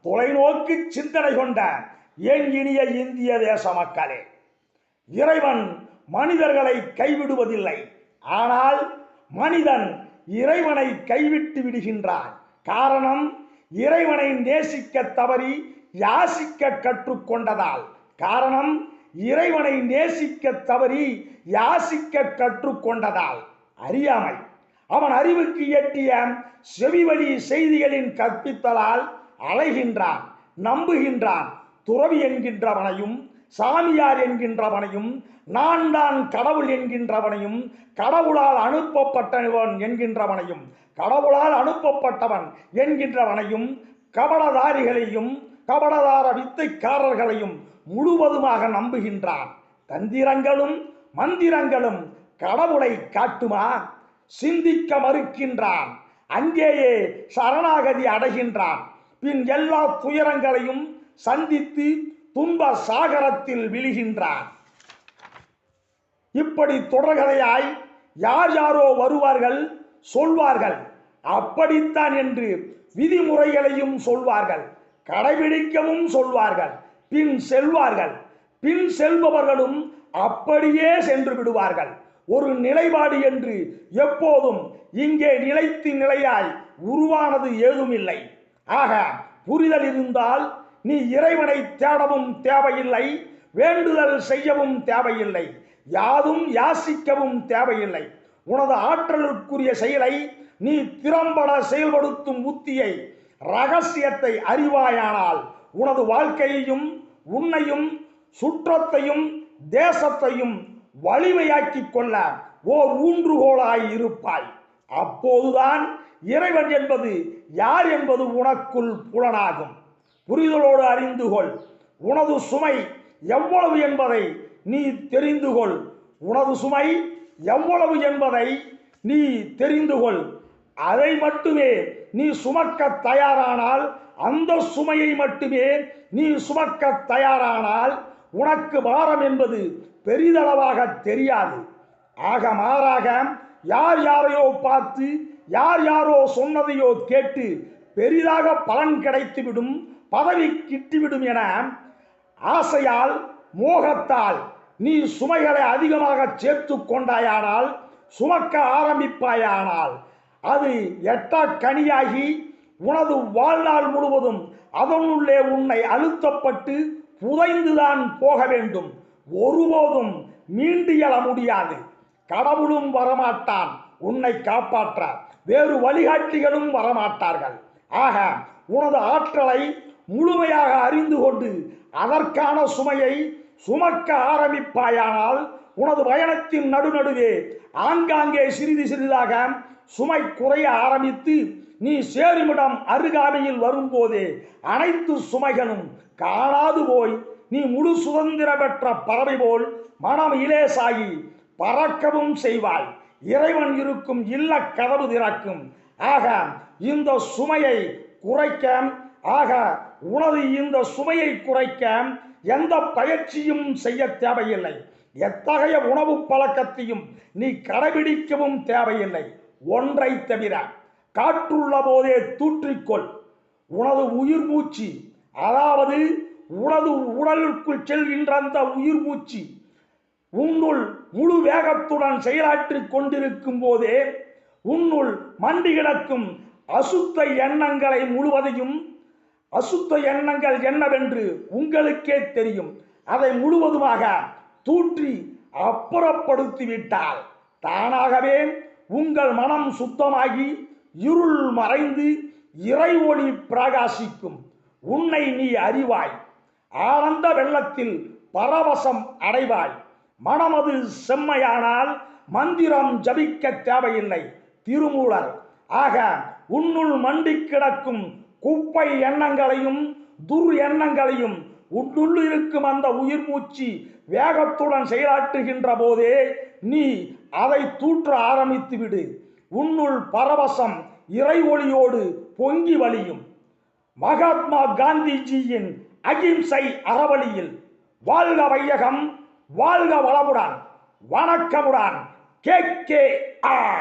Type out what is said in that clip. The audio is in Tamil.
தொலைநோக்கு சிந்தனை கொண்ட என் இனிய இந்திய தேச மக்களே, இறைவன் மனிதர்களை கைவிடுவதில்லை. ஆனால் மனிதன் இறைவனை கைவிட்டு விடுகின்றான். காரணம், இறைவனை நேசிக்க தவறி யாசிக்க கற்றுக்கொண்டதால். காரணம், இறைவனை நேசிக்க தவறி யாசிக்க கற்றுக்கொண்டதால். அறியாமை. அவன் அறிவுக்கு எட்டிய செவிவழி செய்திகளின் கற்பித்தலால் அலைகின்றான், நம்புகின்றான். துறவி என்கின்றவனையும், சாமியார் என்கின்றவனையும், நான் தான் கடவுள் என்கின்றவனையும், கடவுளால் அனுப்பப்பட்டவன் என்கின்றவனையும், கடவுளால் அனுப்பப்பட்டவன் என்கின்றவனையும், கபடதாரிகளையும் கபடதார வித்தைக்காரர்களையும் முழுவதுமாக நம்புகின்றான். தந்திரங்களும் மந்திரங்களும் கடவுளை காட்டுமா? சிந்திக்க மறுக்கின்றான். அங்கேயே சரணாகதி அடைகின்றான். பின் எல்லா துயரங்களையும் சந்தித்து துன்ப சாகரத்தில் விழுகின்றான். இப்படி தொடர்கதையாய் யார் யாரோ வருவார்கள், சொல்வார்கள். அப்படித்தான் என்று விதிமுறைகளையும் சொல்வார்கள், கடைபிடிக்கவும் சொல்வார்கள். பின் செல்வார்கள். பின் செல்பவர்களும் அப்படியே சென்று விடுவார்கள். ஒரு நிலைப்பாடு என்று எப்போதும் இங்கே நிலைத்து நிலையாய் உருவானது ஏதுமில்லை. ஆக புரிதல் இருந்தால் நீ இறைவனை தேடவும் தேவையில்லை, வேண்டுதல் செய்யவும் தேவையில்லை, யாதும் யாசிக்கவும் தேவையில்லை. உனது ஆற்றலுக்குரிய செயலை நீ திறம்பட செயல்படுத்தும் உத்தியை, ரகசியத்தை அறிவாயானால் உனது வாழ்க்கையையும் உன்னையும் சுற்றத்தையும் தேசத்தையும் வலிமையாக்கி கொள்ள ஓர் ஊன்றுகோலாய் இருப்பாய். அப்போதுதான் இறைவன் என்பது யார் என்பது உனக்குள் புலனாகும். புரிதலோடு அறிந்து கொள். உனது சுமை எவ்வளவு என்பதை நீ தெரிந்து கொள். உனது சுமை எவ்வளவு என்பதை நீ தெரிந்து கொள். அதை மட்டுமே நீ சுமக்க தயாரானால், அந்த சுமையை மட்டுமே நீ சுமக்க தயாரானால் உனக்கு பாரம் என்பது பெரிதளவாக தெரியாது. ஆக மாறாக யார் யாரையோ பார்த்து, யார் யாரோ சொன்னதையோ கேட்டு பெரிதாக பலன் கிடைத்துவிடும், பதவி கிட்டிவிடும் என ஆசையால், மோகத்தால் நீ சுமைகளை அதிகமாக சேர்த்து கொண்டாயானால், சுமக்க ஆரம்பிப்பாயானால் அது எட்டா கனியாகி உனது வாழ்நாள் முழுவதும் அதனுள்ளே உன்னை அழுத்தப்பட்டு புதைந்துதான் போக வேண்டும். ஒருபோதும் மீண்டு எழ முடியாது. கடவுளும் வரமாட்டான் உன்னை காப்பாற்ற, வேறு வழிகாட்டிகளும் வரமாட்டார்கள். ஆக உனது ஆற்றலை முழுமையாக அறிந்து கொண்டு அதற்கான சுமையை சுமக்க ஆரம்பிப்பாயானால் உனது பயணத்தின் நடுநடுவே ஆங்காங்கே சிறிது சிறிதாக சுமை குறைய ஆரம்பித்து நீ சேருமிடம் அருகாமையில் வரும்போதே அனைத்து சுமைகளும் காணாது போய் நீ முழு சுதந்திர பெற்ற பறவை போல் மனம் இலேசாகி பறக்கவும் செய்வாய். இறைவன் இருக்கும் இல்ல கதவு திறக்கும். ஆக இந்த சுமையை குறைக்க, உனது இந்த சுமையை குறைக்க எந்த பயிற்சியும் செய்ய தேவையில்லை. எத்தகைய உணவு பழக்கத்தையும் நீ கடைபிடிக்கவும் தேவையில்லை. ஒன்றை தவிர, காற்றுள்ள போதே தூற்றிக்கொள். உனது உயிர் மூச்சு, அதாவது உனது உடலுக்குள் செல்கின்ற அந்த உயிர் மூச்சு உன்னுள் முழு வேகத்துடன் செயலாற்றி கொண்டிருக்கும் போதே உன்னுள் மண்டி கிடக்கும் அசுத்த எண்ணங்களை முழுவதையும், அசுத்த எண்ணங்கள் என்னவென்று உங்களுக்கே தெரியும், அதை முழுவதுமாக தூற்றி அப்புறப்படுத்திவிட்டால் தானாகவே உங்கள் மனம் சுத்தமாகி இருள் மறைந்து இறை ஒளி பிரகாசிக்கும். உன்னை நீ அறிவாய். ஆனந்த வெள்ளத்தில் பரவசம் அடைவாய். மனமது செம்மையானால் மந்திரம் ஜபிக்க தேவையில்லை. திருமூலர். ஆக உன்னுள் மண்டி கிடக்கும் குப்பை எண்ணங்களையும் துர் எண்ணங்களையும் உன்னுள் இருக்கும் அந்த உயிர் மூச்சு வேகத்துடன் செயலாற்றுகின்ற போதே நீ அதை தூற்ற ஆரம்பித்து விடு. உன்னுள் பரவசம் இறை ஒளியோடு பொங்கி வழியும். மகாத்மா காந்திஜியின் அகிம்சை அறவழியில் வாழ்க வையகம், வாழ்க வளமுடன், வணக்கமுடன். KKR.